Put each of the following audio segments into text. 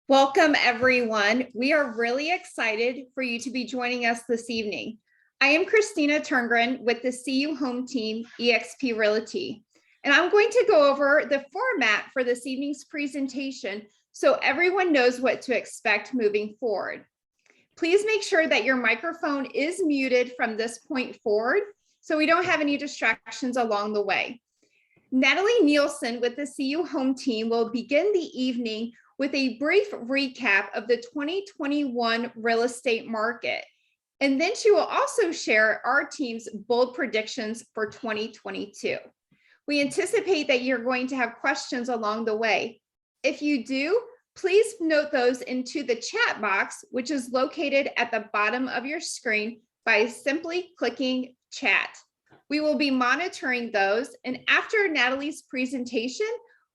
Welcome, everyone. We are really excited for you to be joining us this evening. I am Christina Turngren with the CU Home Team eXp Realty, and I'm going to go over the format for this evening's presentation so everyone knows what to expect moving forward. Please make sure that your microphone is muted from this point forward so we don't have any distractions along the way. Natalie Nielsen with the CU Home Team will begin the evening with a brief recap of the 2021 real estate market. And then she will also share our team's bold predictions for 2022. We anticipate that you're going to have questions along the way. If you do, please note those into the chat box, which is located at the bottom of your screen by simply clicking chat. We will be monitoring those, and after Natalie's presentation,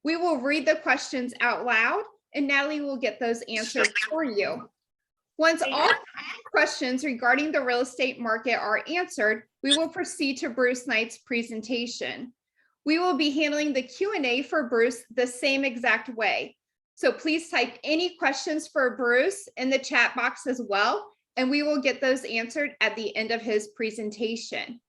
we will read the questions out loud and Natalie will get those answered for you. Once all questions regarding the real estate market are answered, we will proceed to Bruce Knight's presentation. We will be handling the Q&A for Bruce the same exact way. So please type any questions for Bruce in the chat box as well, and we will get those answered at the end of his presentation.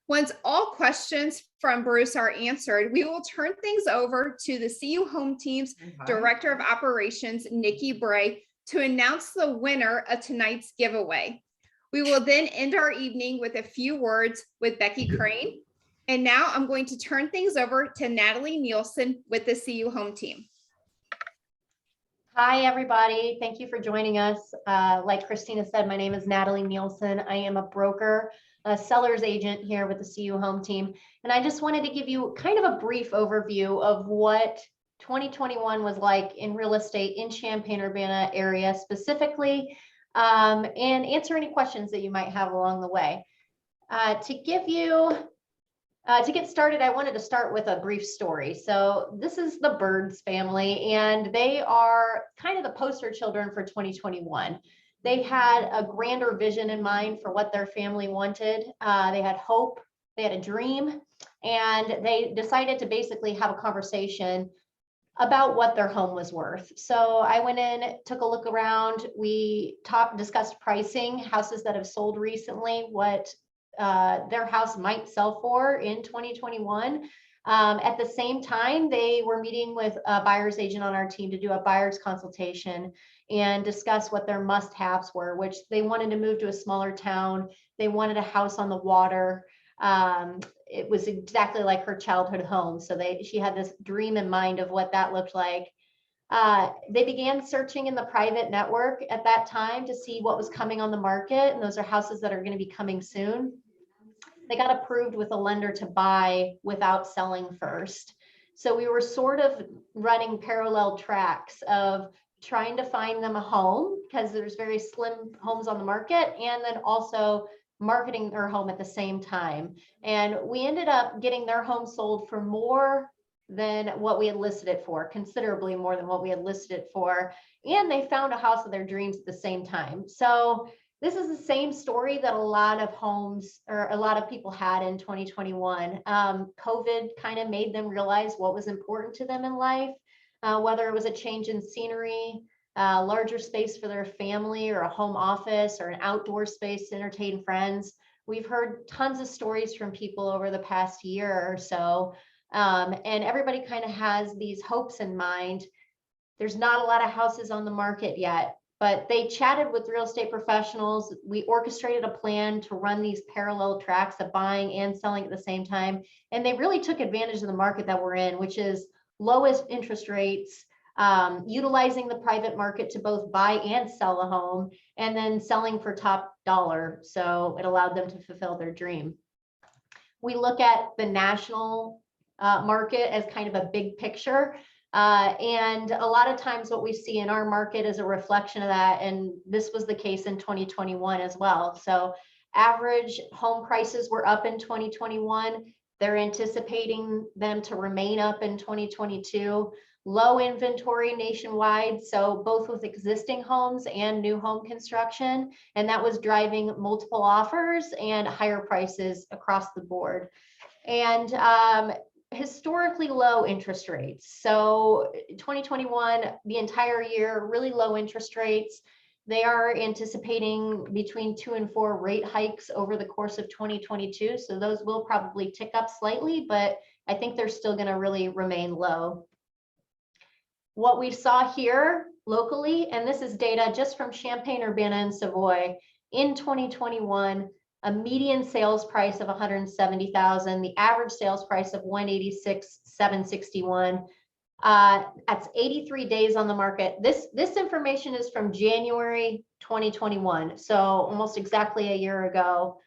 Once all questions from Bruce are answered, we will turn things over to the CU Home Team's Director of Operations, Nikki Bray, to announce the winner of tonight's giveaway. We will then end our evening with a few words with Becky Crane. And now I'm going to turn things over to Natalie Nielsen with the CU Home Team. Hi, everybody. Thank you for joining us. Like Christina said, my name is Natalie Nielsen. I am a broker, a seller's agent here with the CU Home Team. And I just wanted to give you kind of a brief overview of what 2021 was like in real estate in Champaign-Urbana area specifically, and answer any questions that you might have along the way. To get started, I wanted to start with a brief story. So this is the Birds family, and they are kind of the poster children for 2021. They had a grander vision in mind for what their family wanted. They had hope, they had a dream, and they decided to basically have a conversation about what their home was worth. So I went in, took a look around, we discussed pricing, houses that have sold recently, what their house might sell for in 2021. At the same time, they were meeting with a buyer's agent on our team to do a buyer's consultation and discuss what their must-haves were, which they wanted to move to a smaller town. They wanted a house on the water. It was exactly like her childhood home. So she had this dream in mind of what that looked like. They began searching in the private network at that time to see what was coming on the market. And those are houses that are going to be coming soon. They got approved with a lender to buy without selling first. So we were sort of running parallel tracks of trying to find them a home because there's very slim homes on the market, and then also marketing their home at the same time. And we ended up getting their home sold for more than what we had listed it for, considerably more than what we had listed it for. And they found a house of their dreams at the same time. So this is the same story that a lot of homes or a lot of people had in 2021. COVID kind of made them realize what was important to them in life, whether it was a change in scenery, larger space for their family, or a home office, or an outdoor space to entertain friends. We've heard tons of stories from people over the past year or so, and everybody kind of has these hopes in mind. There's not a lot of houses on the market yet, but they chatted with real estate professionals. We orchestrated a plan to run these parallel tracks of buying and selling at the same time. And they really took advantage of the market that we're in, which is lowest interest rates, utilizing the private market to both buy and sell a home, and then selling for top dollar. So it allowed them to fulfill their dream. We look at the national market as kind of a big picture. And a lot of times what we see in our market is a reflection of that. And this was the case in 2021 as well. So average home prices were up in 2021. They're anticipating them to remain up in 2022. Low inventory nationwide, so both with existing homes and new home construction. And that was driving multiple offers and higher prices across the board. And historically low interest rates. So 2021, the entire year, really low interest rates. They are anticipating between 2 and 4 rate hikes over the course of 2022. So those will probably tick up slightly, but I think they're still going to really remain low. What we saw here locally, and this is data just from Champaign, Urbana, and Savoy, in 2021, a median sales price of 170,000, the average sales price of 186,761. That's 83 days on the market. This information is from January 2021, so almost exactly a year ago.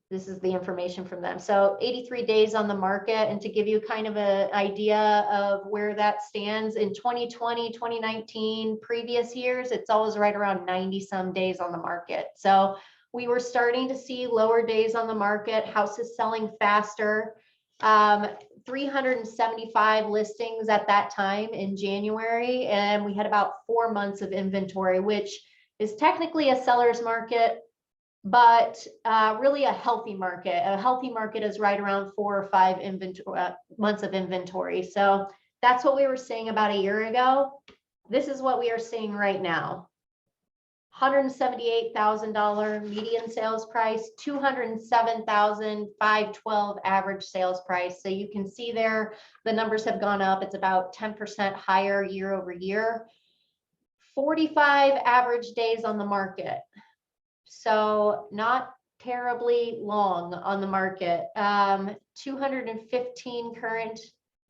This is the information from them. So 83 days on the market, and to give you kind of an idea of where that stands in 2020, 2019, previous years, it's always right around 90 some days on the market. So we were starting to see lower days on the market, houses selling faster. 375 listings at that time in January, and we had about 4 months of inventory, which is technically a seller's market, but really a healthy market. A healthy market is right around 4 or 5 months of inventory. So that's what we were seeing about a year ago. This is what we are seeing right now. $178,000 median sales price, $207,512 average sales price. So you can see there, the numbers have gone up. It's about 10% higher year over year. 45 average days on the market. So not terribly long on the market. 215 current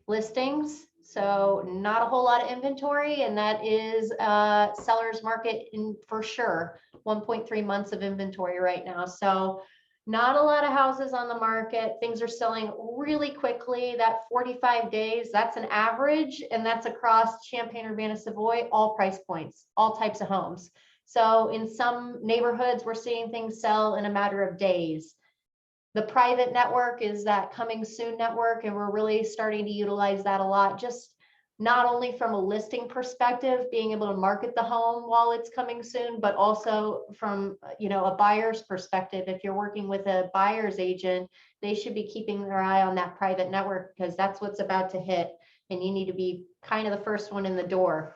listings. So not a whole lot of inventory, and that is seller's market for sure. 1.3 months of inventory right now. So not a lot of houses on the market. Things are selling really quickly. That 45 days, that's an average, and that's across Champaign, Urbana, Savoy, all price points, all types of homes. So in some neighborhoods, we're seeing things sell in a matter of days. The private network is that coming soon network, and we're really starting to utilize that a lot, just not only from a listing perspective, being able to market the home while it's coming soon, but also from, you know, a buyer's perspective. If you're working with a buyer's agent, they should be keeping their eye on that private network, because that's what's about to hit, and you need to be kind of the first one in the door.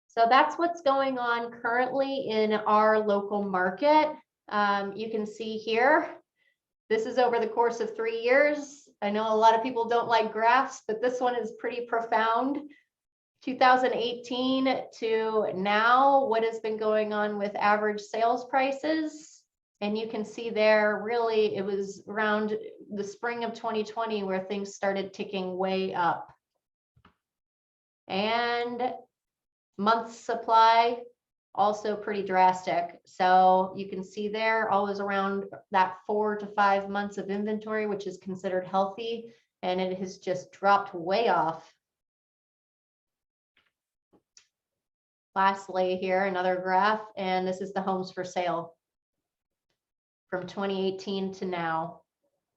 So that's what's going on currently in our local market. You can see here, this is over the course of 3 years. I know a lot of people don't like graphs, but this one is pretty profound. 2018 to now, what has been going on with average sales prices. And you can see there, really, it was around the spring of 2020 where things started ticking way up. And months supply, also pretty drastic. So you can see there, always around that 4 to 5 months of inventory, which is considered healthy, and it has just dropped way off. Lastly here, another graph, and this is the homes for sale from 2018 to now.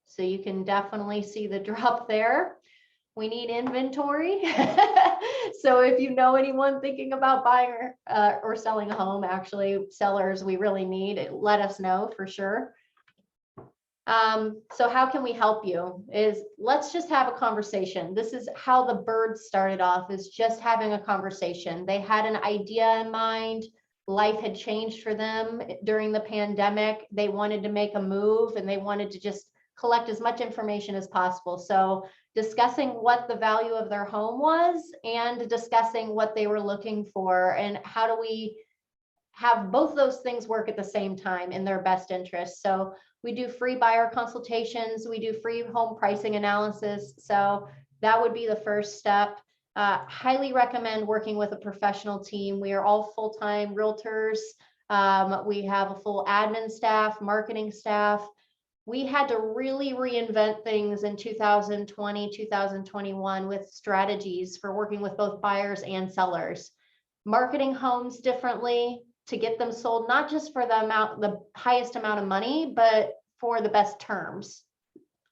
So you can definitely see the drop there. We need inventory. So if you know anyone thinking about buying or selling a home, actually sellers, we really need it. Let us know for sure. So how can we help you? Let's just have a conversation. This is how the birds started off, is just having a conversation. They had an idea in mind. Life had changed for them during the pandemic. They wanted to make a move, and they wanted to just collect as much information as possible. So discussing what the value of their home was, and discussing what they were looking for, and how do we have both those things work at the same time in their best interest. So we do free buyer consultations, we do free home pricing analysis. So that would be the first step. Highly recommend working with a professional team. We are all full-time realtors. We have a full admin staff, marketing staff. We had to really reinvent things in 2020, 2021 with strategies for working with both buyers and sellers. Marketing homes differently to get them sold, not just for the highest amount of money, but for the best terms.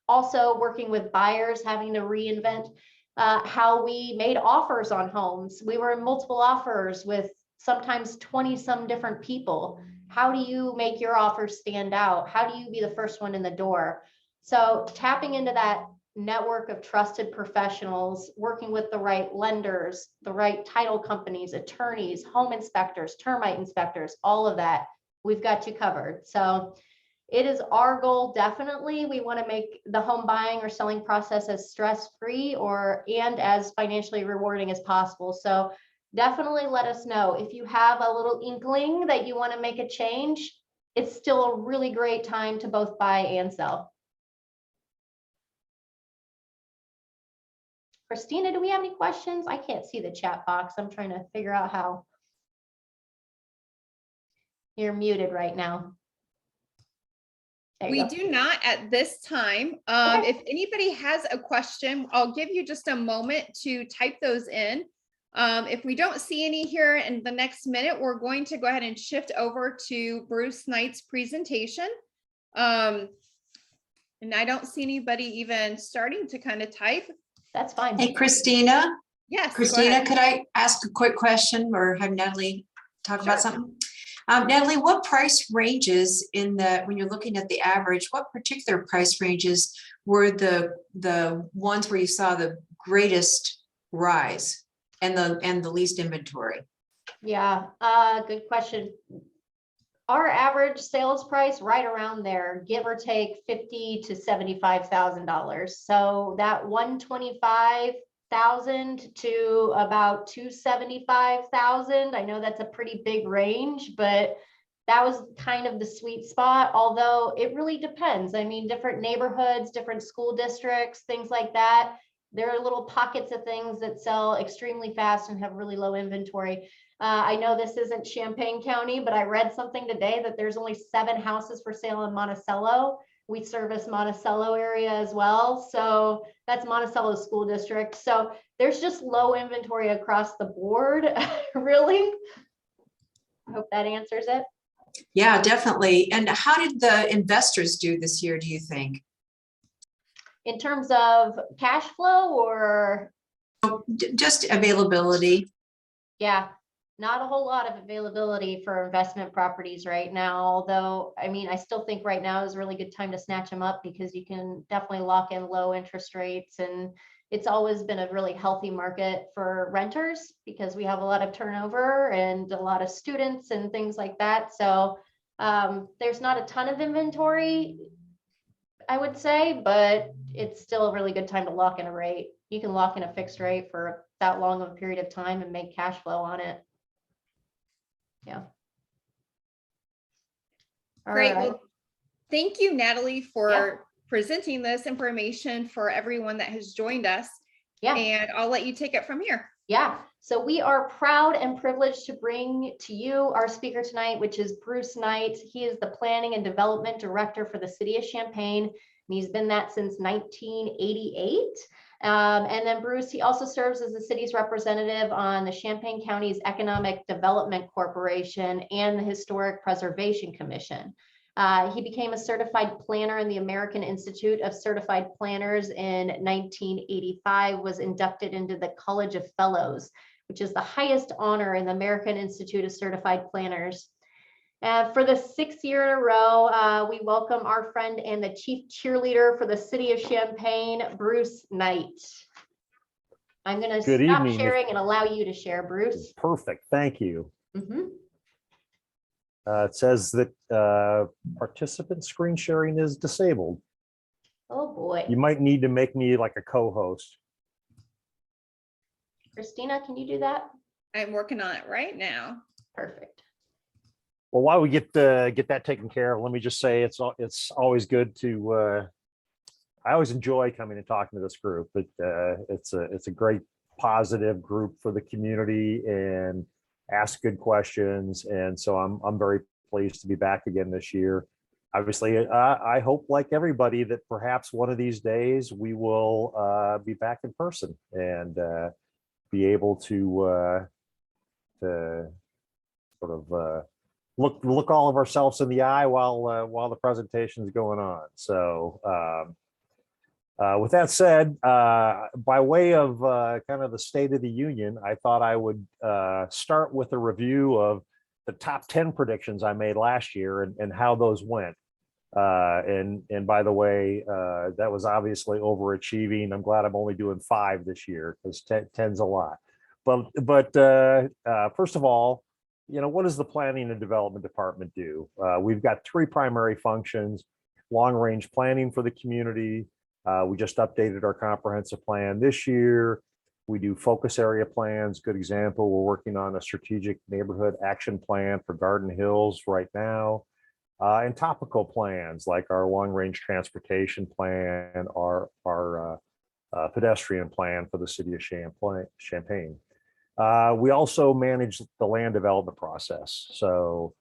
Also working with buyers, having to reinvent how we made offers on homes. We were in multiple offers with sometimes 20 some different people. How do you make your offer stand out? How do you be the first one in the door? So tapping into that network of trusted professionals working with the right lenders, the right title companies, attorneys, home inspectors, termite inspectors, all of that, we've got you covered. So it is our goal, definitely. We want to make the home buying or selling process as stress-free and as financially rewarding as possible. So definitely let us know if you have a little inkling that you want to make a change. It's still a really great time to both buy and sell. Christina, do we have any questions? I can't see the chat box. I'm trying to figure out how. You're muted right now. We do not at this time. Okay. If anybody has a question, I'll give you just a moment to type those in. If we don't see any here in the next minute, we're going to go ahead and shift over to Bruce Knight's presentation. And I don't see anybody even starting to kind of type. That's fine. Hey, Christina. Yes. Christina, could I ask a quick question or have Natalie talk about something? Natalie, what price ranges when you're looking at the average, what particular price ranges were the ones where you saw the greatest rise and the least inventory? Yeah, good question. Our average sales price right around there, give or take $50,000 to $75,000. So that $125,000 to about $275,000. I know that's a pretty big range, but that was kind of the sweet spot. Although it really depends. I mean, different neighborhoods, different school districts, things like that. There are little pockets of things that sell extremely fast and have really low inventory. I know this isn't Champaign County, but I read something today that there's only 7 houses for sale in Monticello. We service Monticello area as well. So that's Monticello School District. So there's just low inventory across the board, really. I hope that answers it. Yeah, definitely. And how did the investors do this year, do you think? In terms of cash flow or? Just availability. Yeah. Not a whole lot of availability for investment properties right now, although, I mean, I still think right now is a really good time to snatch them up because you can definitely lock in low interest rates. And it's always been a really healthy market for renters because we have a lot of turnover and a lot of students and things like that. So there's not a ton of inventory, I would say, but it's still a really good time to lock in a rate. You can lock in a fixed rate for that long of a period of time and make cash flow on it. Yeah. Great. Well, thank you, Natalie, for Yeah. presenting this information for everyone that has joined us. Yeah. And I'll let you take it from here. Yeah. So we are proud and privileged to bring to you our speaker tonight, which is Bruce Knight. He is the Planning and Development Director for the City of Champaign. And he's been that since 1988. And then Bruce, he also serves as the city's representative on the Champaign County's Economic Development Corporation and the Historic Preservation Commission. He became a certified planner in the American Institute of Certified Planners in 1985, was inducted into the College of Fellows, which is the highest honor in the American Institute of Certified Planners. For the 6th year in a row, we welcome our friend and the chief cheerleader for the city of Champaign, Bruce Knight. I'm going to stop sharing and allow you to share, Bruce. Perfect. Thank you. Mm-hmm. It says that participant screen sharing is disabled. Oh, boy. You might need to make me like a co-host. Christina, can you do that? I'm working on it right now. Perfect. Well, while we get that taken care of, let me just say it's always good to. I always enjoy coming and talking to this group. It's a great positive group for the community and ask good questions. And so I'm very pleased to be back again this year. Obviously, I hope, like everybody, that perhaps one of these days we will be back in person and be able to sort of look all of ourselves in the eye while the presentation is going on. So with that said, by way of kind of the State of the Union, I thought I would start with a review of the top 10 predictions I made last year and how those went. And by the way, that was obviously overachieving. I'm glad I'm only doing 5 this year because 10's a lot. But first of all, what does the planning and development department do? We've got 3 primary functions: long-range planning for the community. We just updated our comprehensive plan this year. We do focus area plans. Good example, we're working on a strategic neighborhood action plan for Garden Hills right now. And topical plans like our long-range transportation plan, our pedestrian plan for the city of Champaign. We also manage the land development process. So,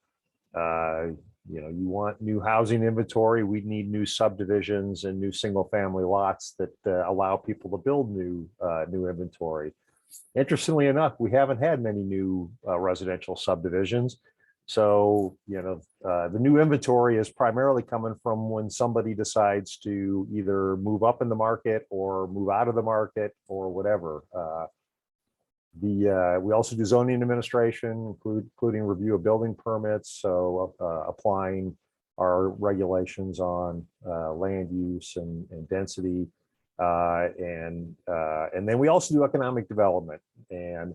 you want new housing inventory, we need new subdivisions and new single-family lots that allow people to build new inventory. Interestingly enough, we haven't had many new residential subdivisions. So, the new inventory is primarily coming from when somebody decides to either move up in the market or move out of the market or whatever. We also do zoning administration, including review of building permits. So applying our regulations on land use and density. And then we also do economic development. And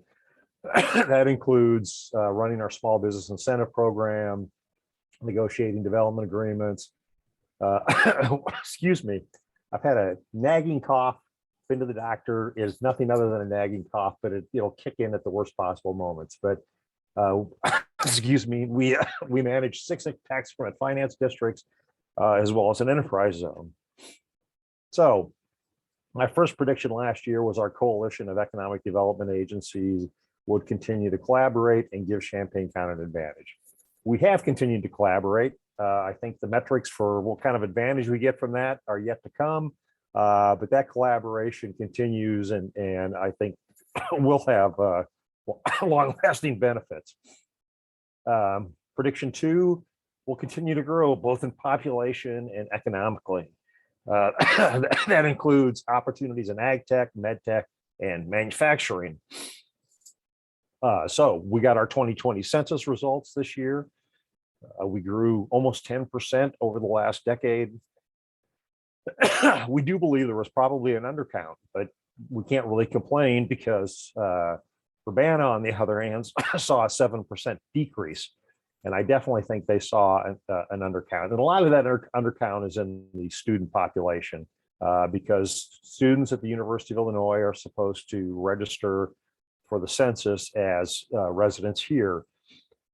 that includes running our small business incentive program, negotiating development agreements. Excuse me, I've had a nagging cough. Been to the doctor. Is nothing other than a nagging cough, but it'll kick in at the worst possible moments. But excuse me, we manage 6 tax finance districts as well as an enterprise zone. So my first prediction last year was our coalition of economic development agencies would continue to collaborate and give Champaign County an advantage. We have continued to collaborate. I think the metrics for what kind of advantage we get from that are yet to come. But that collaboration continues, and I think we'll have long-lasting benefits. Prediction 2, will continue to grow both in population and economically. That includes opportunities in ag tech, med tech, and manufacturing. So we got our 2020 census results this year. We grew almost 10% over the last decade. We do believe there was probably an undercount, but we can't really complain because Urbana, on the other hand, saw a 7% decrease. And I definitely think they saw an undercount. And a lot of that undercount is in the student population because students at the University of Illinois are supposed to register for the census as residents here.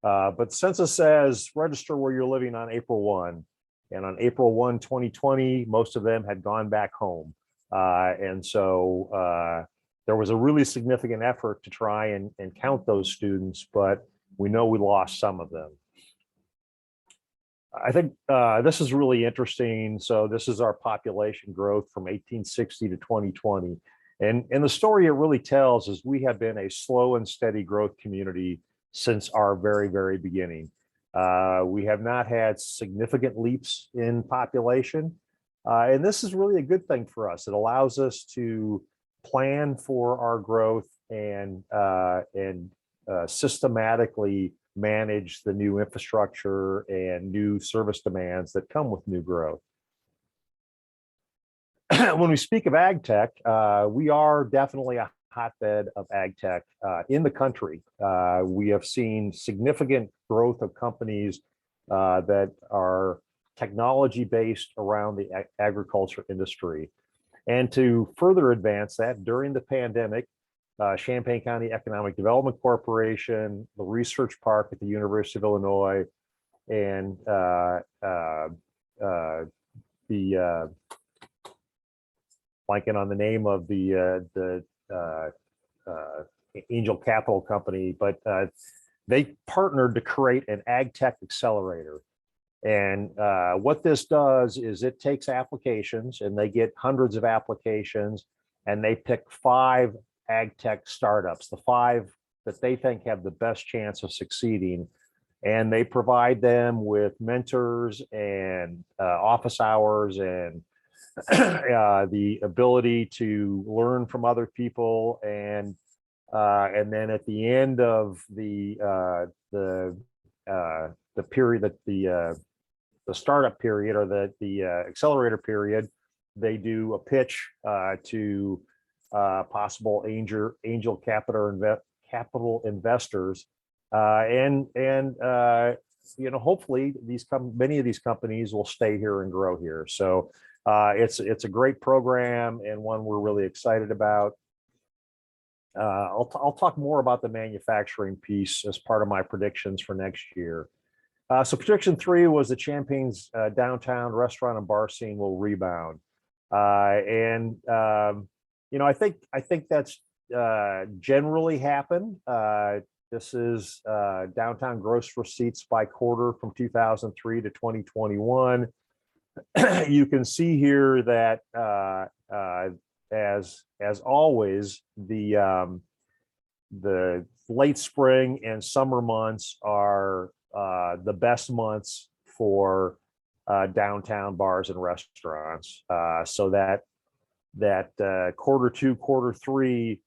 But the census says register where you're living on April 1. And on April 1, 2020, most of them had gone back home. And so there was a really significant effort to try and count those students, but we know we lost some of them. I think this is really interesting. So this is our population growth from 1860 to 2020. And the story it really tells is we have been a slow and steady growth community since our very, very beginning. We have not had significant leaps in population. And this is really a good thing for us. It allows us to plan for our growth and systematically manage the new infrastructure and new service demands that come with new growth. When we speak of ag tech, we are definitely a hotbed of ag tech in the country. We have seen significant growth of companies that are technology based around the agriculture industry. And to further advance that, during the pandemic, Champaign County Economic Development Corporation, the Research Park at the University of Illinois, and blanking on the name of the Angel Capital Company, but they partnered to create an ag tech accelerator. And what this does is it takes applications, and they get hundreds of applications, and they pick 5 ag tech startups, the 5 that they think have the best chance of succeeding. And they provide them with mentors and office hours and the ability to learn from other people, and then at the end of the period that startup period or the accelerator period, they do a pitch to possible angel capital investors, and hopefully many of these companies will stay here and grow here. So it's a great program and one we're really excited about. I'll talk more about the manufacturing piece as part of my predictions for next year. So prediction 3 was that Champaign's downtown restaurant and bar scene will rebound. I think that's generally happened. This is downtown gross receipts by quarter from 2003 to 2021. You can see here that as always, the late spring and summer months are the best months for downtown bars and restaurants. So that quarter 2, quarter 3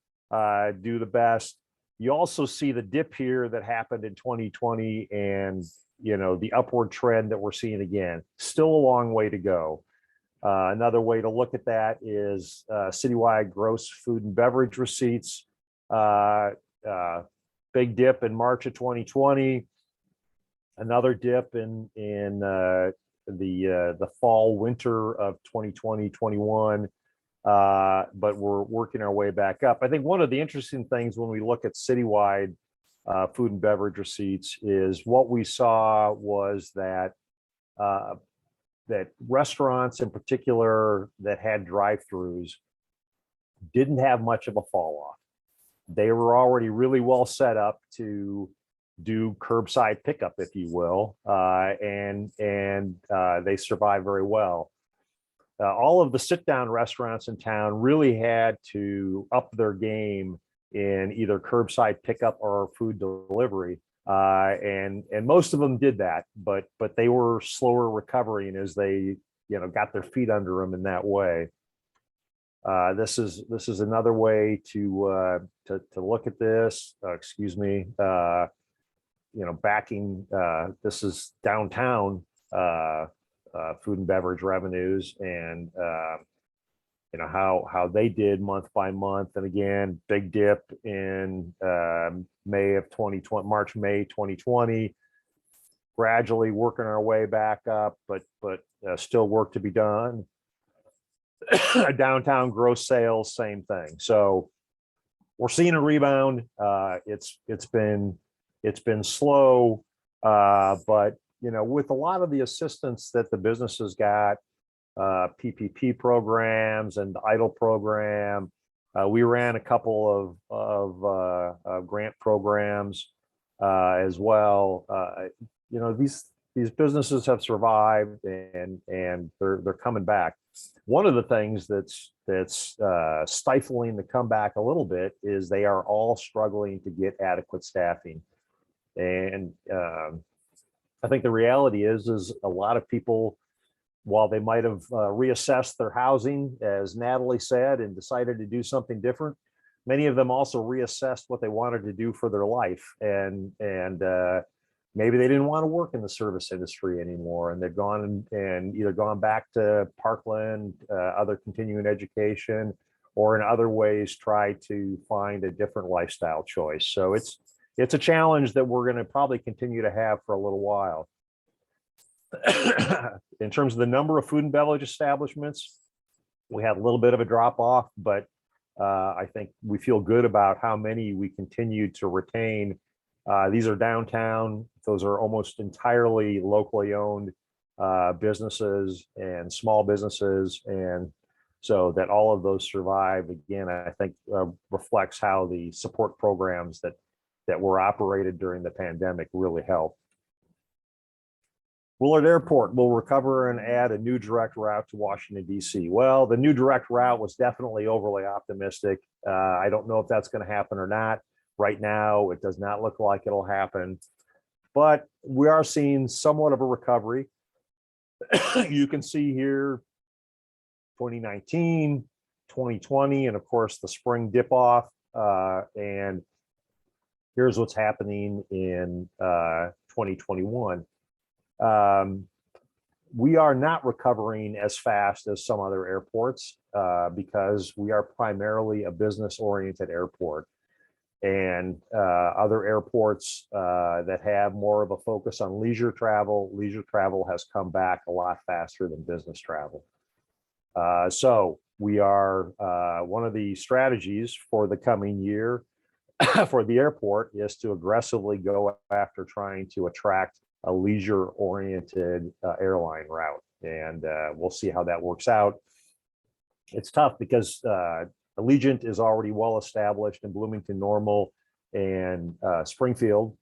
do the best. You also see the dip here that happened in 2020 and the upward trend that we're seeing again. Still a long way to go. Another way to look at that is citywide gross food and beverage receipts. Big dip in March of 2020. Another dip in the fall winter of 2020-21. But we're working our way back up. I think one of the interesting things when we look at citywide food and beverage receipts is what we saw was that restaurants in particular that had drive-throughs didn't have much of a fall off. They were already really well set up to do curbside pickup, if you will, and they survived very well. All of the sit-down restaurants in town really had to up their game in either curbside pickup or food delivery, and most of them did that, but they were slower recovering as they got their feet under them in that way. This is another way to look at this. Excuse me. Backing. This is downtown. Food and beverage revenues and how they did month by month, and again big dip in May 2020, gradually working our way back up, but still work to be done. Downtown gross sales, same thing. So we're seeing a rebound. It's been slow, but with a lot of the assistance that the businesses got, PPP programs and the EIDL program, we ran a couple of grant programs as well. These businesses have survived and they're coming back. One of the things that's stifling the comeback a little bit is they are all struggling to get adequate staffing, and I think the reality is a lot of people, while they might have reassessed their housing, as Natalie said, and decided to do something different, many of them also reassessed what they wanted to do for their life, and maybe they didn't want to work in the service industry anymore, and they've gone and either gone back to Parkland, other continuing education, or in other ways try to find a different lifestyle choice. So it's a challenge that we're going to probably continue to have for a little while. In terms of the number of food and beverage establishments, we had a little bit of a drop off, but I think we feel good about how many we continue to retain. These are downtown. Those are almost entirely locally owned businesses and small businesses. And so that all of those survive, again, I think reflects how the support programs that were operated during the pandemic really helped. Willard Airport will recover and add a new direct route to Washington, D.C. Well, the new direct route was definitely overly optimistic. I don't know if that's going to happen or not. Right now, it does not look like it'll happen, but we are seeing somewhat of a recovery. You can see here 2019, 2020, and of course the spring dip off, and here's what's happening in 2021. We are not recovering as fast as some other airports because we are primarily a business-oriented airport. And other airports that have more of a focus on leisure travel has come back a lot faster than business travel. So we are, one of the strategies for the coming year for the airport is to aggressively go after trying to attract a leisure-oriented airline route. And we'll see how that works out. It's tough because Allegiant is already well established in Bloomington Normal and Springfield.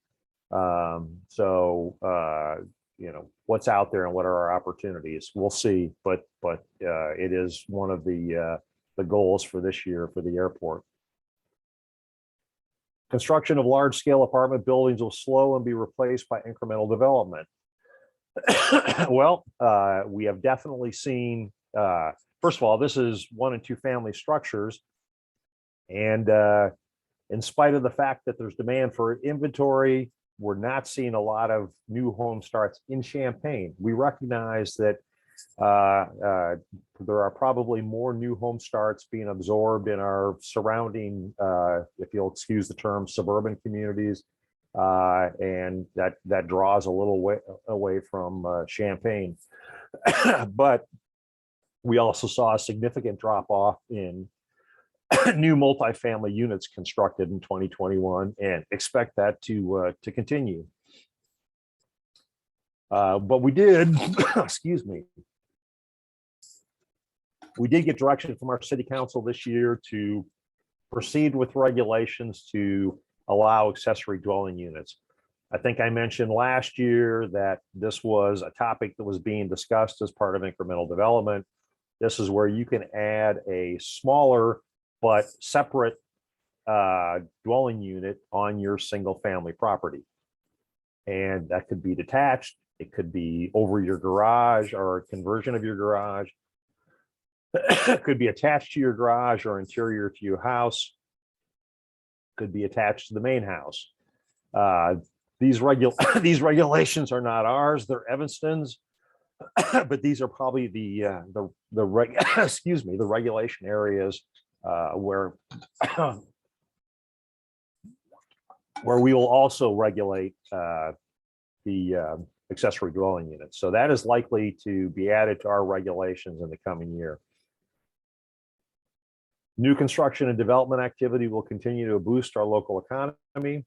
You know, what's out there and what are our opportunities? We'll see, but it is one of the goals for this year for the airport. Construction of large-scale apartment buildings will slow and be replaced by incremental development. Well, we have definitely seen, first of all, this is 1 and 2 family structures. And in spite of the fact that there's demand for inventory, we're not seeing a lot of new home starts in Champaign. We recognize that there are probably more new home starts being absorbed in our surrounding, if you'll excuse the term, suburban communities. And that draws a little way away from Champaign. But we also saw a significant drop off in new multifamily units constructed in 2021 and expect that to continue. But we did, excuse me, we did get direction from our city council this year to proceed with regulations to allow accessory dwelling units. I think I mentioned last year that this was a topic that was being discussed as part of incremental development. This is where you can add a smaller but separate dwelling unit on your single family property. And that could be detached. It could be over your garage or a conversion of your garage. It could be attached to your garage or interior to your house. Could be attached to the main house. These regulations are not ours; they're Evanston's, but these are probably the excuse me, the regulation areas where we will also regulate the accessory dwelling units. So that is likely to be added to our regulations in the coming year. New construction and development activity will continue to boost our local economy.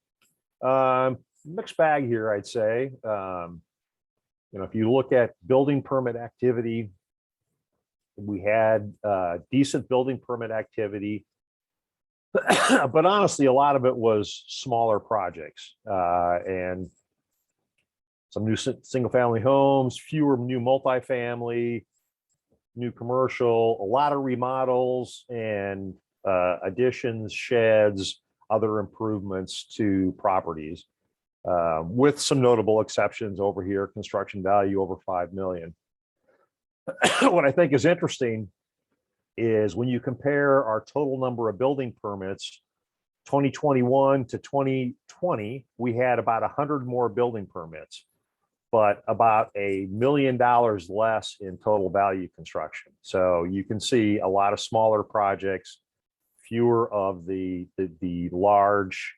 Mixed bag here, I'd say. You know, if you look at building permit activity, we had decent building permit activity, but honestly, a lot of it was smaller projects and some new single-family homes, fewer new multifamily, new commercial, a lot of remodels and additions, sheds, other improvements to properties, with some notable exceptions over here, construction value over 5 million. What I think is interesting is when you compare our total number of building permits, 2021 to 2020, we had about 100 more building permits, but about $1 million less in total value construction. So you can see a lot of smaller projects, fewer of the large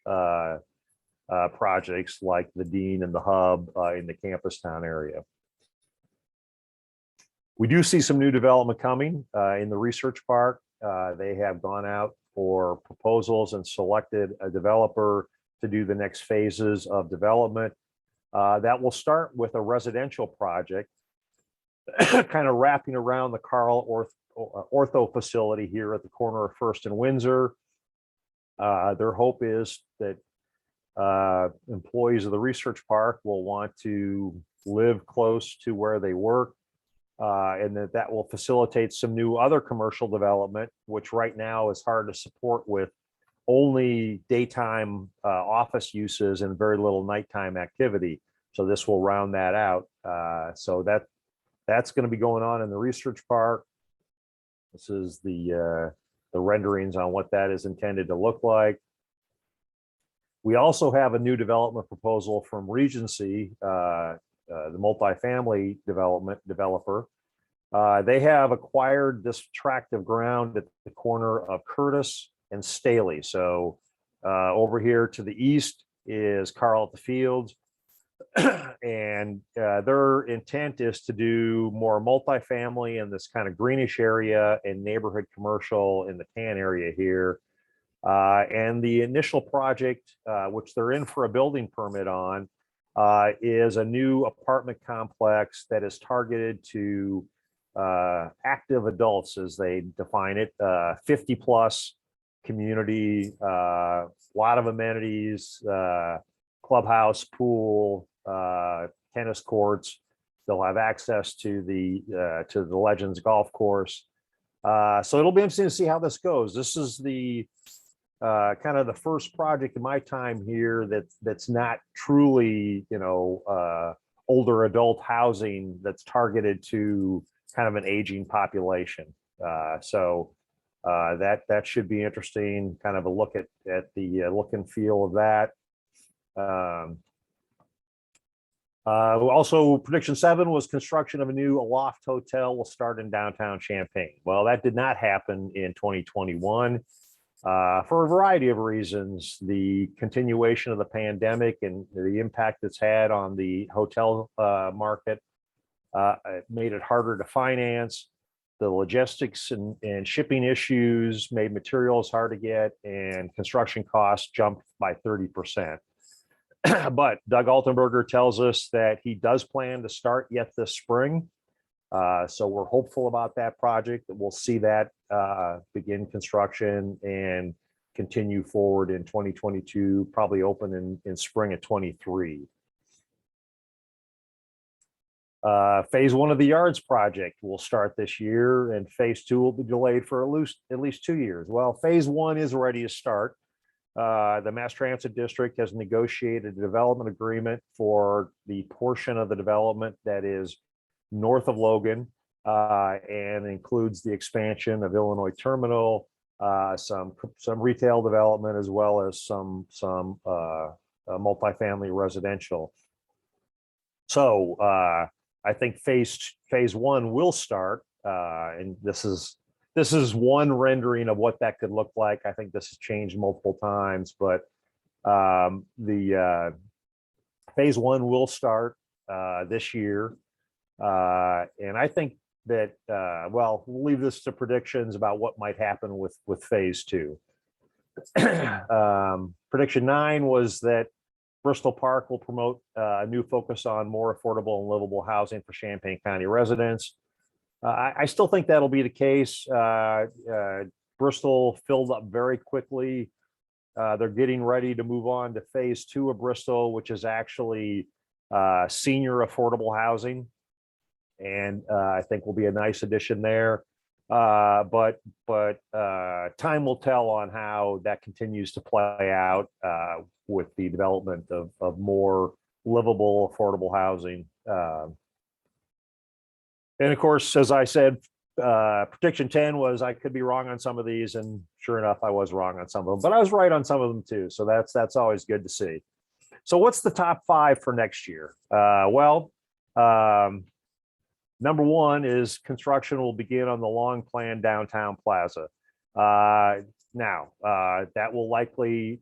projects like the Dean and the Hub in the campus town area. We do see some new development coming in the research park. They have gone out for proposals and selected a developer to do the next phases of development. That will start with a residential project, kind of wrapping around the Carl Ortho facility here at the corner of First and Windsor. Their hope is that employees of the research park will want to live close to where they work, and that will facilitate some new other commercial development, which right now is hard to support with only daytime office uses and very little nighttime activity. So this will round that out. So that's going to be going on in the research park. This is the renderings on what that is intended to look like. We also have a new development proposal from Regency the multifamily developer. They have acquired this tract of ground at the corner of Curtis and Staley. So over here to the east is Carl at the Fields. And their intent is to do more multifamily in this kind of greenish area and neighborhood commercial in the tan area here. And the initial project, which they're in for a building permit on, is a new apartment complex that is targeted to active adults, as they define it, 50 plus community, a lot of amenities, clubhouse, pool, tennis courts. They'll have access to the Legends golf course. So it'll be interesting to see how this goes. This is the kind of the first project in my time here that's not truly, older adult housing that's targeted to kind of an aging population. So that should be interesting. Kind of a look at the look and feel of that. Also, prediction 7 was construction of a new aloft hotel will start in downtown Champaign. Well, that did not happen in 2021 for a variety of reasons. The continuation of the pandemic and the impact it's had on the hotel market made it harder to finance. The logistics and shipping issues made materials hard to get, and construction costs jumped by 30%. But Doug Altenberger tells us that he does plan to start yet this spring. So we're hopeful about that project, that we'll see that begin construction and continue forward in 2022, probably open in spring of 23. Phase 1 of the Yards project will start this year, and phase 2 will be delayed for at least 2 years. Well, phase 1 is ready to start. The Mass Transit District has negotiated a development agreement for the portion of the development that is north of Logan, and includes the expansion of Illinois Terminal, some retail development, as well as some multifamily residential. So I think phase 1 will start, and this is one rendering of what that could look like. I think this has changed multiple times, but the phase 1 will start this year. And I think that, well, we'll leave this to predictions about what might happen with phase 2. Prediction 9 was that Bristol Park will promote a new focus on more affordable and livable housing for Champaign County residents. I still think that'll be the case. Bristol filled up very quickly. They're getting ready to move on to phase 2 of Bristol, which is actually senior affordable housing. And I think will be a nice addition there. But time will tell on how that continues to play out with the development of more livable, affordable housing. And of course, as I said, prediction 10 was I could be wrong on some of these, and sure enough, I was wrong on some of them, but I was right on some of them too. So that's always good to see. So what's the top 5 for next year? Number 1 is construction will begin on the long planned downtown Plaza. Now, that will likely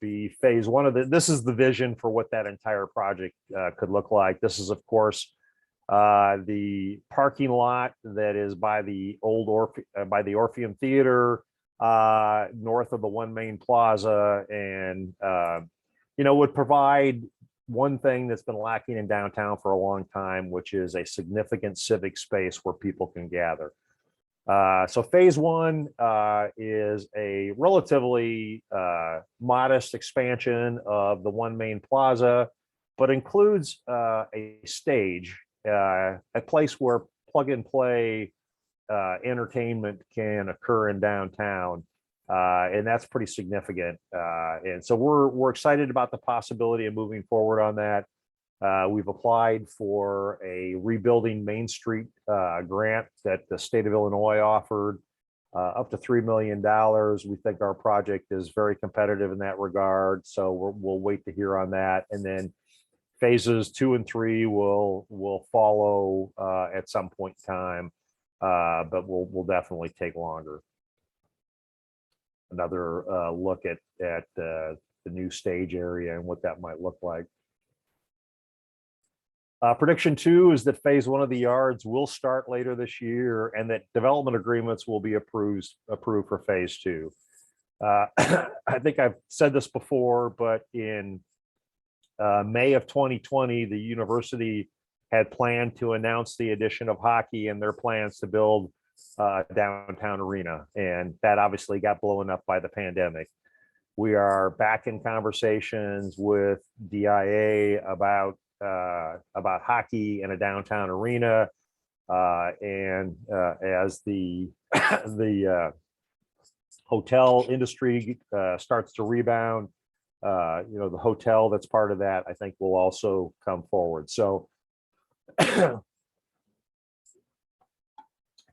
be phase 1 of this is the vision for what that entire project could look like. This is, of course, the parking lot that is by the old Orpheum Theater, north of the One Main Plaza, and would provide one thing that's been lacking in downtown for a long time, which is a significant civic space where people can gather. So phase 1 is a relatively modest expansion of the One Main Plaza, but includes a stage, a place where plug and play entertainment can occur in downtown. And that's pretty significant. And so we're excited about the possibility of moving forward on that. We've applied for a rebuilding Main Street grant that the state of Illinois offered, up to $3 million. We think our project is very competitive in that regard. So we'll wait to hear on that. And then Phases 2 and 3 will follow at some point in time, but will definitely take longer. Another look at the new stage area and what that might look like. Prediction 2 is that phase 1 of the yards will start later this year, and that development agreements will be approved for phase 2. I think I've said this before, but in May of 2020, the university had planned to announce the addition of hockey and their plans to build a downtown arena, and that obviously got blown up by the pandemic. We are back in conversations with DIA about hockey in a downtown arena, and as the hotel industry starts to rebound, the hotel that's part of that, I think, will also come forward. So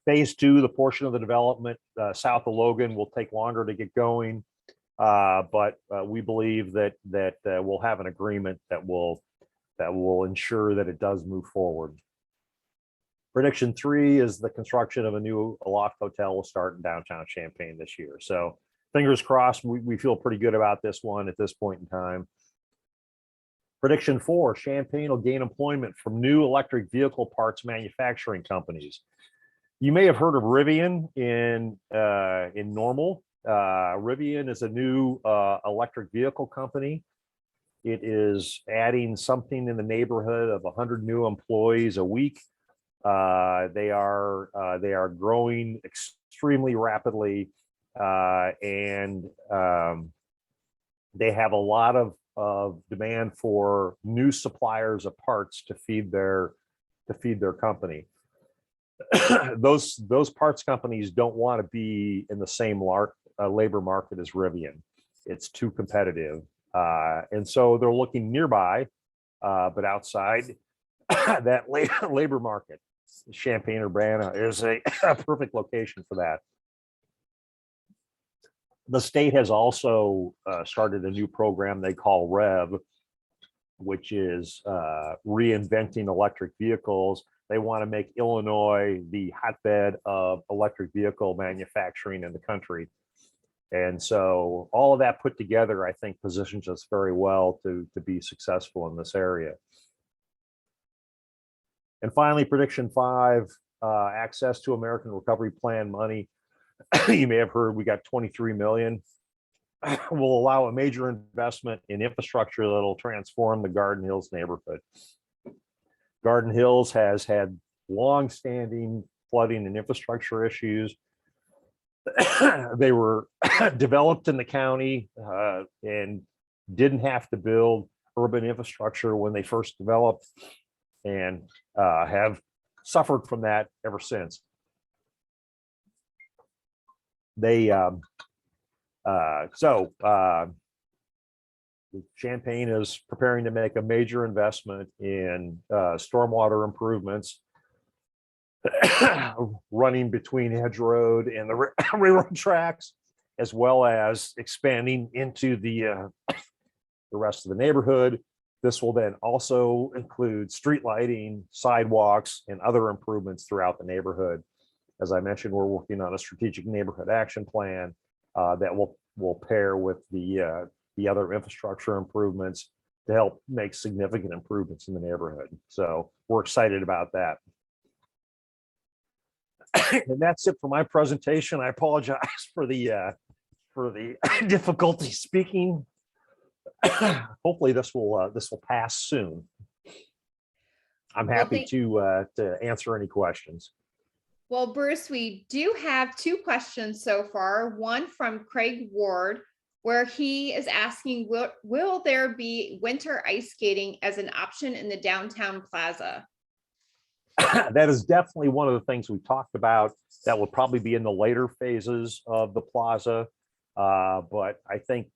phase 2, the portion of the development south of Logan, will take longer to get going, but we believe that we'll have an agreement that will ensure that it does move forward. Prediction 3 is the construction of a new aloft hotel will start in downtown Champaign this year. So fingers crossed, we feel pretty good about this one at this point in time. Prediction 4, Champaign will gain employment from new electric vehicle parts manufacturing companies. You may have heard of Rivian in Normal. Rivian is a new electric vehicle company. It is adding something in the neighborhood of 100 new employees a week. They are growing extremely rapidly, and they have a lot of demand for new suppliers of parts to feed their company. Those parts companies don't want to be in the same labor market as Rivian. It's too competitive, and so they're looking nearby, but outside that labor market. Champaign-Urbana is a perfect location for that. The state has also started a new program they call REV, which is reinventing electric vehicles. They want to make Illinois the hotbed of electric vehicle manufacturing in the country. And so all of that put together, I think, positions us very well to be successful in this area. And finally, prediction 5, access to American Recovery Plan money. You may have heard we got 23 million. Will allow a major investment in infrastructure that'll transform the Garden Hills neighborhood. Garden Hills has had long-standing flooding and infrastructure issues. They were developed in the county and didn't have to build urban infrastructure when they first developed, and have suffered from that ever since. Champaign is preparing to make a major investment in stormwater improvements running between Edge Road and the railroad tracks, as well as expanding into the rest of the neighborhood. This will then also include street lighting, sidewalks, and other improvements throughout the neighborhood. As I mentioned, we're working on a strategic neighborhood action plan that will pair with the other infrastructure improvements to help make significant improvements in the neighborhood. So we're excited about that. And that's it for my presentation. I apologize for the difficulty speaking. Hopefully this will pass soon. I'm happy to answer any questions. Well, Bruce, we do have 2 questions so far. One from Craig Ward, where he is asking, will there be winter ice skating as an option in the downtown plaza? That is definitely one of the things we talked about. That will probably be in the later phases of the plaza. But I think,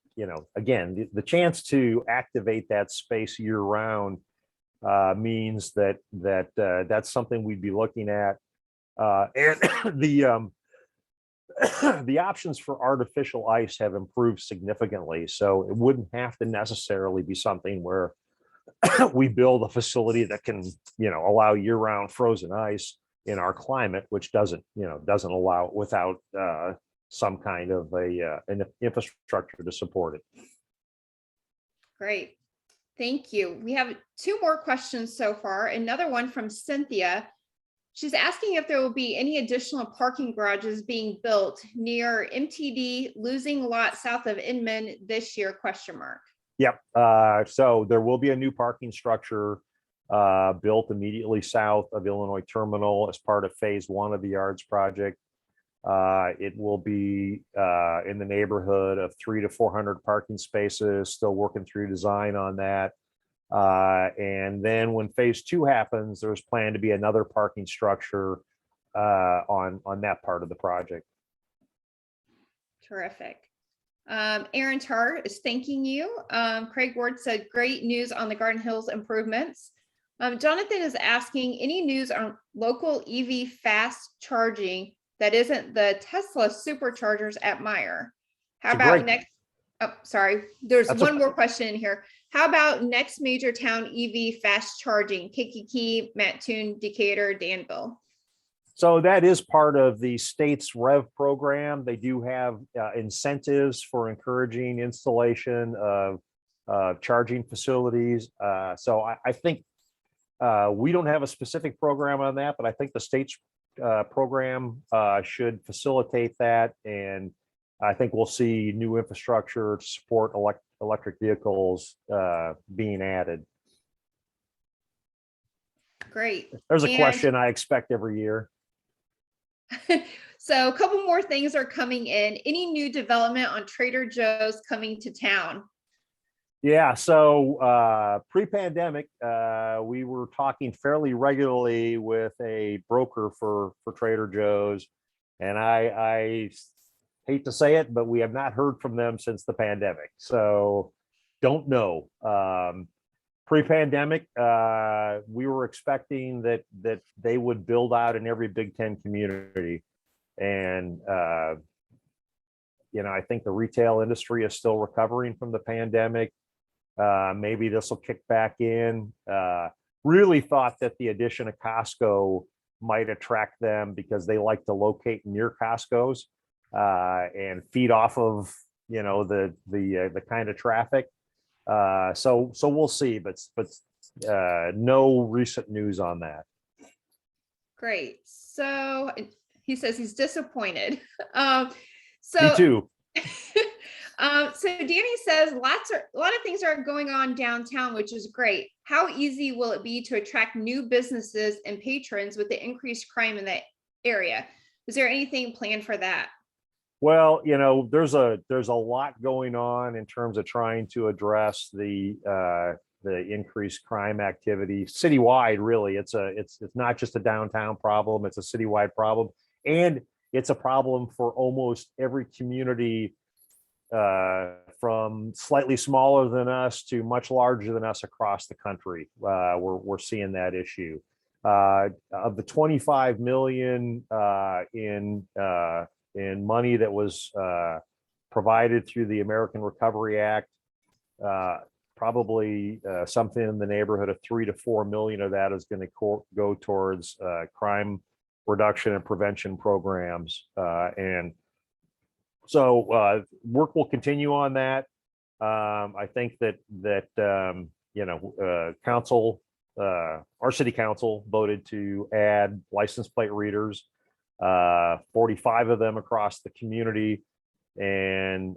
again, the chance to activate that space year round means that that's something we'd be looking at. And the options for artificial ice have improved significantly. So it wouldn't have to necessarily be something where we build a facility that can, allow year-round frozen ice in our climate, which doesn't allow it without some kind of an infrastructure to support it. Great. Thank you. We have 2 more questions so far. Another one from Cynthia. She's asking if there will be any additional parking garages being built near MTD losing lot south of Inman this year, ? Yep. So there will be a new parking structure built immediately south of Illinois Terminal as part of phase 1 of the Yards project. It will be in the neighborhood of 300 to 400 parking spaces, still working through design on that. And then when phase 2 happens, there's planned to be another parking structure on that part of the project. Terrific. Aaron Tarr is thanking you. Craig Ward said, great news on the Garden Hills improvements. Jonathan is asking, any news on local EV fast charging that isn't the Tesla superchargers at Meyer? How about next? Oh, sorry. There's one more question in here. How about next major town EV fast charging? Kankakee, Mattoon, Decatur, Danville. So that is part of the state's REV program. They do have incentives for encouraging installation of charging facilities. So I think we don't have a specific program on that, but I think the state's program should facilitate that. And I think we'll see new infrastructure to support electric vehicles being added. Great. There's a question I expect every year. So a couple more things are coming in. Any new development on Trader Joe's coming to town? Yeah, so pre-pandemic, we were talking fairly regularly with a broker for Trader Joe's, and I hate to say it, but we have not heard from them since the pandemic. So don't know. Pre-pandemic, we were expecting that they would build out in every Big Ten community. And, I think the retail industry is still recovering from the pandemic. Maybe this will kick back in. Really thought that the addition of Costco might attract them because they like to locate near Costco's and feed off of, the kind of traffic. So we'll see, but no recent news on that. Great. So he says he's disappointed. Me too. So Danny says a lot of things are going on downtown, which is great. How easy will it be to attract new businesses and patrons with the increased crime in that area? Is there anything planned for that? Well, there's a lot going on in terms of trying to address the increased crime activity citywide. Really, it's not just a downtown problem; it's a citywide problem, and it's a problem for almost every community, from slightly smaller than us to much larger than us across the country. We're seeing that issue. Of the 25 million in money that was provided through the American Recovery Act, probably something in the neighborhood of 3 to 4 million of that is going to go towards crime reduction and prevention programs. And so work will continue on that. I think that council, our city council voted to add license plate readers, 45 of them across the community, and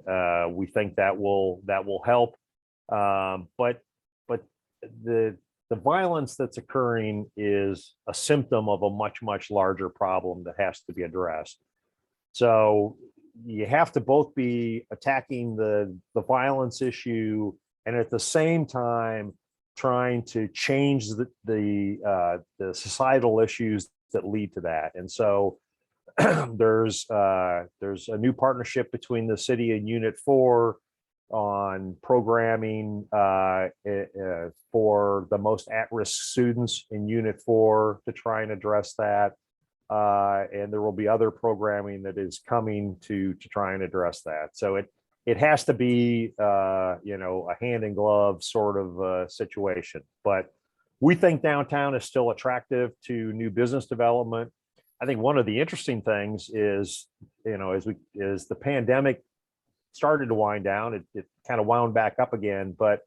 we think that will help. But the violence that's occurring is a symptom of a much larger problem that has to be addressed. So you have to both be attacking the violence issue and at the same time trying to change the societal issues that lead to that. And so there's a new partnership between the city and Unit 4 on programming for the most at-risk students in Unit 4 to try and address that. And there will be other programming that is coming to try and address that. So it has to be, a hand in glove sort of situation. But we think downtown is still attractive to new business development. I think one of the interesting things is, as the pandemic started to wind down, it kind of wound back up again. But,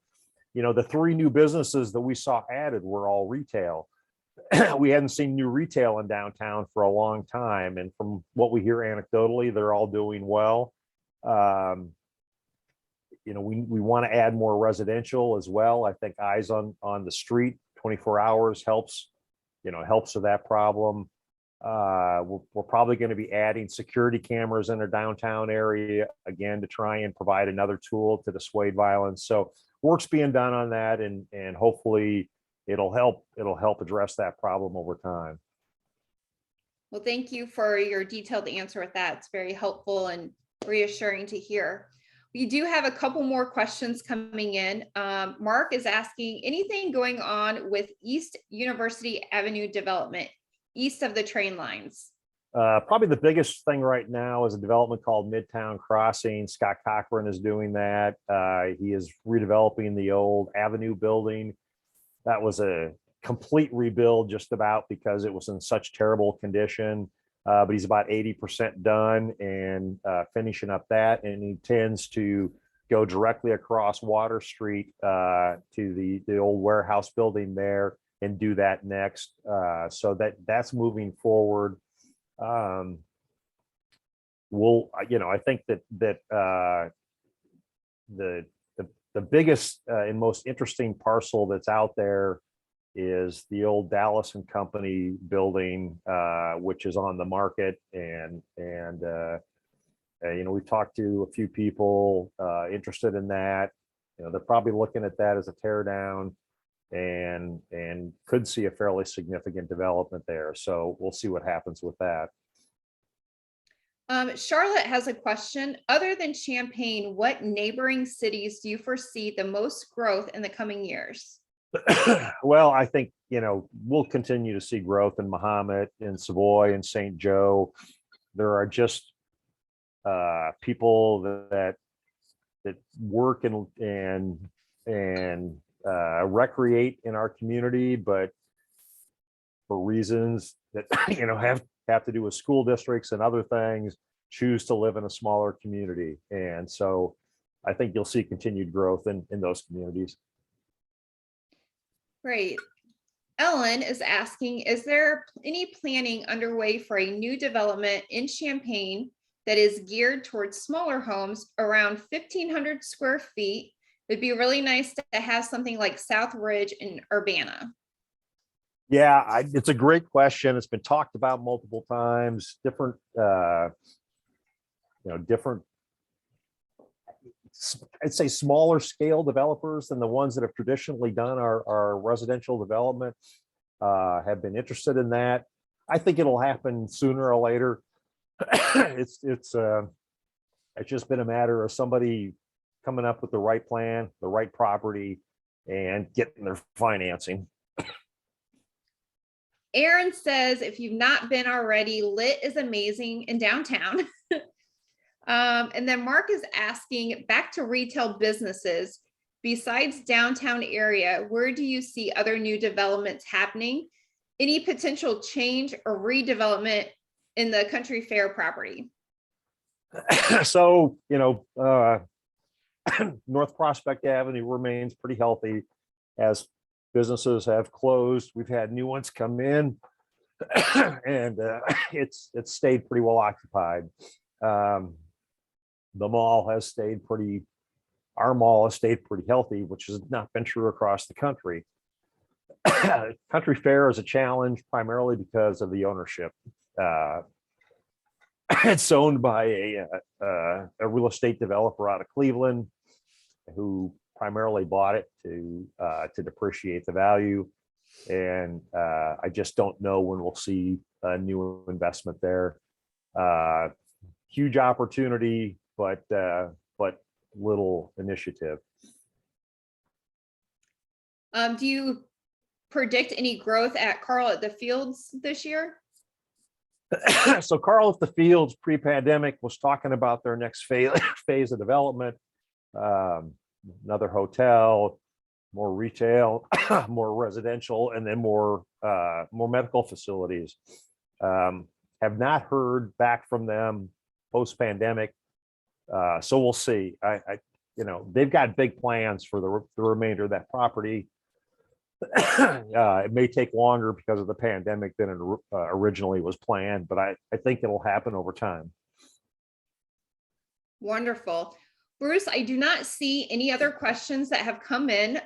the 3 new businesses that we saw added were all retail. We hadn't seen new retail in downtown for a long time. And from what we hear anecdotally, they're all doing well. We want to add more residential as well. I think eyes on the street 24 hours helps with that problem. We're probably going to be adding security cameras in our downtown area again to try and provide another tool to dissuade violence. So work's being done on that, and hopefully it'll help address that problem over time. Well, thank you for your detailed answer with that. It's very helpful and reassuring to hear. We do have a couple more questions coming in. Mark is asking, anything going on with East University Avenue development, east of the train lines? Probably the biggest thing right now is a development called Midtown Crossing. Scott Cochran is doing that. He is redeveloping the old Avenue building. That was a complete rebuild just about because it was in such terrible condition. But he's about 80% done and finishing up that, and he intends to go directly across Water Street to the old warehouse building there and do that next. So that's moving forward. I think that the biggest and most interesting parcel that's out there is the old Dallas and Company building, which is on the market, and we've talked to a few people interested in that. They're probably looking at that as a tear down, and could see a fairly significant development there. So we'll see what happens with that. Charlotte has a question. Other than Champaign, what neighboring cities do you foresee the most growth in the coming years? Well, I think, we'll continue to see growth in Mahomet, in Savoy, and St. Joe. There are just people that work and recreate in our community, but for reasons that have to do with school districts and other things, choose to live in a smaller community. And so I think you'll see continued growth in those communities. Great. Ellen is asking, is there any planning underway for a new development in Champaign that is geared towards smaller homes around 1,500 square feet? It'd be really nice to have something like South Ridge in Urbana. Yeah, it's a great question. It's been talked about multiple times. Different, I'd say smaller scale developers than the ones that have traditionally done our residential development have been interested in that. I think it'll happen sooner or later. It's just been a matter of somebody coming up with the right plan, the right property, and getting their financing. Aaron says, if you've not been already, Lit is amazing in downtown. And then Mark is asking, back to retail businesses, besides downtown area, where do you see other new developments happening? Any potential change or redevelopment in the Country Fair property? So, North Prospect Avenue remains pretty healthy as businesses have closed. We've had new ones come in, and it's stayed pretty well occupied. Our mall has stayed pretty healthy, which has not been true across the country. Country Fair is a challenge primarily because of the ownership. It's owned by a real estate developer out of Cleveland who primarily bought it to depreciate the value. And I just don't know when we'll see a new investment there. Huge opportunity, but little initiative. Do you predict any growth at Carl at the Fields this year? So Carl at the Fields pre-pandemic was talking about their next phase of development. Another hotel, more retail, more residential, and then more medical facilities. Have not heard back from them post-pandemic. So we'll see. They've got big plans for the remainder of that property. It may take longer because of the pandemic than it originally was planned, but I think it'll happen over time. Wonderful. Bruce, I do not see any other questions that have come in.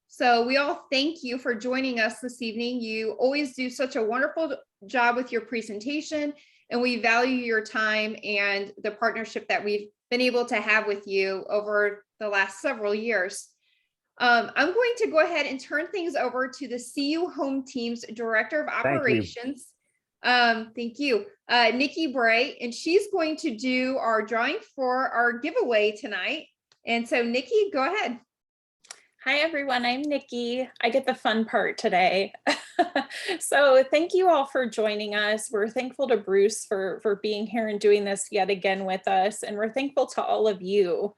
So we all thank you for joining us this evening. You always do such a wonderful job with your presentation, and we value your time and the partnership that we've been able to have with you over the last several years. I'm going to go ahead and turn things over to the CU Home Team's Director of Operations. Thank you, Nikki Bray, and she's going to do our drawing for our giveaway tonight. And so Nikki, go ahead. Hi, everyone. I'm Nikki. I get the fun part today. So thank you all for joining us. We're thankful to Bruce for being here and doing this yet again with us. And we're thankful to all of you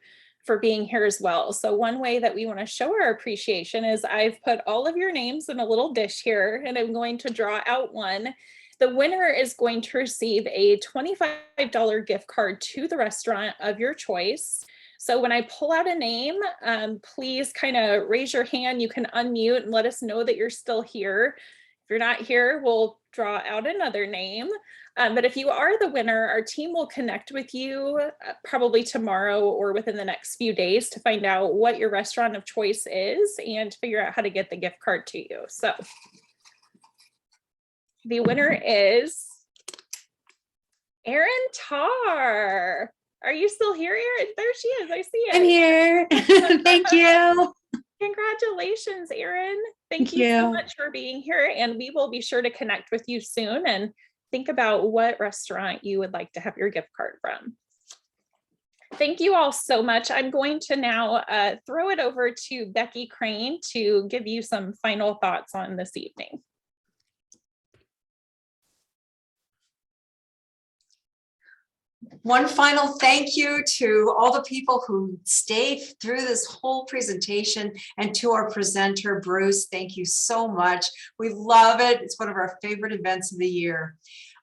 for being here as well. So one way that we want to show our appreciation is I've put all of your names in a little dish here, and I'm going to draw out one. The winner is going to receive a $25 gift card to the restaurant of your choice. So when I pull out a name, please kind of raise your hand. You can unmute and let us know that you're still here. If you're not here, we'll draw out another name. But if you are the winner, our team will connect with you probably tomorrow or within the next few days to find out what your restaurant of choice is and figure out how to get the gift card to you. So the winner is Erin Tarr. Are you still here, Erin? There she is. I see it. I'm here. Thank you. Congratulations, Erin. Thank you so much for being here. And we will be sure to connect with you soon and think about what restaurant you would like to have your gift card from. Thank you all so much. I'm going to now throw it over to Becky Crane to give you some final thoughts on this evening. One final thank you to all the people who stayed through this whole presentation, and to our presenter, Bruce. Thank you so much. We love it. It's one of our favorite events of the year.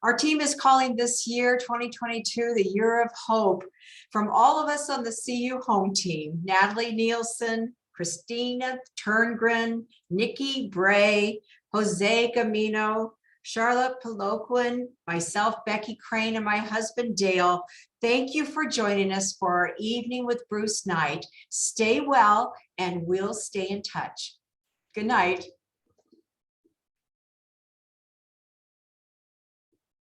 Our team is calling this year, 2022, the Year of Hope. From all of us on the CU Home Team, Natalie Nielsen, Christina Turngren, Nikki Bray, Jose Gamino, Charlotte Peloquin, myself, Becky Crane, and my husband, Dale. Thank you for joining us for our Evening with Bruce night. Stay well, and we'll stay in touch. Good night.